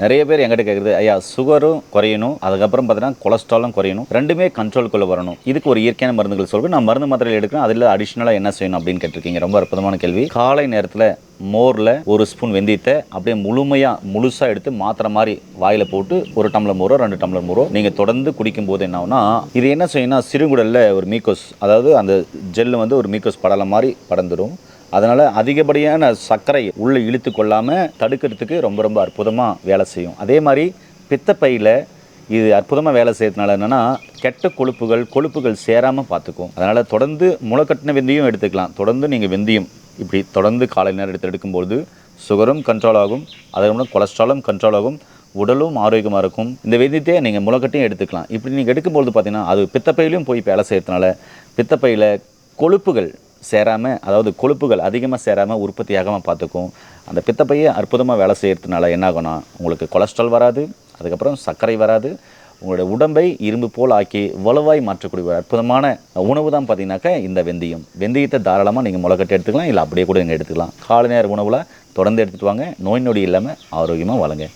நிறைய பேர் என்கிட்ட கேட்குறது, ஐயா சுகரும் குறையணும், அதுக்கப்புறம் பார்த்தீங்கன்னா கொலஸ்ட்ராலும் குறையணும், ரெண்டுமே கண்ட்ரோலுக்குள்ளே வரணும், இதுக்கு ஒரு இயற்கையான மருந்துகள் சொல்லுங்கள், நான் மருந்து மாத்திரைகள் எடுக்கிறேன், அதில் அடிஷ்னலாக என்ன செய்யணும் அப்படின்னு கேட்டிருக்கீங்க. ரொம்ப அற்புதமான கேள்வி. காலை நேரத்தில் மோரில் ஒரு ஸ்பூன் வெந்தயத்தை அப்படியே முழுசாக எடுத்து மாத்திரை மாதிரி வாயில் போட்டு 1 டம்ளர் மோரோ 2 டம்ளர் மோரோ நீங்கள் தொடர்ந்து குடிக்கும் போது என்ன ஆகுனா, இது என்ன செய்யணும்னா சிறுகுடலில் ஒரு மீக்கோஸ், அதாவது அந்த ஜெல்லு வந்து ஒரு மீக்கோஸ் படலை மாதிரி படர்ந்துடும். அதனால் அதிகப்படியான சர்க்கரை உள்ளே இழுத்து கொள்ளாமல் தடுக்கிறதுக்கு ரொம்ப ரொம்ப அற்புதமாக வேலை செய்யும். அதே மாதிரி பித்தப்பையில் இது அற்புதமாக வேலை செய்யறதுனால என்னென்னா கெட்ட கொழுப்புகள் சேராமல் பார்த்துக்கும். அதனால் தொடர்ந்து முளைக்கட்டின வெந்தயம் எடுத்துக்கலாம். தொடர்ந்து நீங்கள் வெந்தயம் இப்படி தொடர்ந்து காலை நேரம் எடுக்கும்போது சுகரும் கண்ட்ரோல் ஆகும், அதுக்கப்புறம் கொலஸ்ட்ராலும் கண்ட்ரோல் ஆகும், உடலும் ஆரோக்கியமாக இருக்கும். இந்த வெந்தயத்தை நீங்கள் முளைக்கட்டையும் எடுத்துக்கலாம். இப்படி நீங்கள் எடுக்கும்போது பார்த்தீங்கன்னா அது பித்தப்பையிலையும் போய் வேலை செய்யறதுனால பித்தப்பையில் கொழுப்புகள் சேராமல், அதாவது கொழுப்புகள் அதிகமாக சேராமல் உற்பத்தியாகாமல் பார்த்துக்கும். அந்த பித்தப்பையை அற்புதமாக வேலை செய்கிறதுனால என்ன ஆகும்னா உங்களுக்கு கொலஸ்ட்ரால் வராது, அதுக்கப்புறம் சர்க்கரை வராது, உங்களுடைய உடம்பை இரும்பு போல் ஆக்கி வலுவாய் மாற்றக்கூடிய ஒரு அற்புதமான உணவு தான் பார்த்தீங்கன்னாக்கா இந்த வெந்தயத்தை தாராளமாக நீங்கள் முளைக்கட்டி எடுத்துக்கலாம், இல்லை அப்படியே கூட நீங்கள் எடுத்துக்கலாம். காலை நேர உணவில் தொடர்ந்து எடுத்துகிட்டு வாங்க, நோய் நொடி இல்லாமல் ஆரோக்கியமாக வாழுங்க.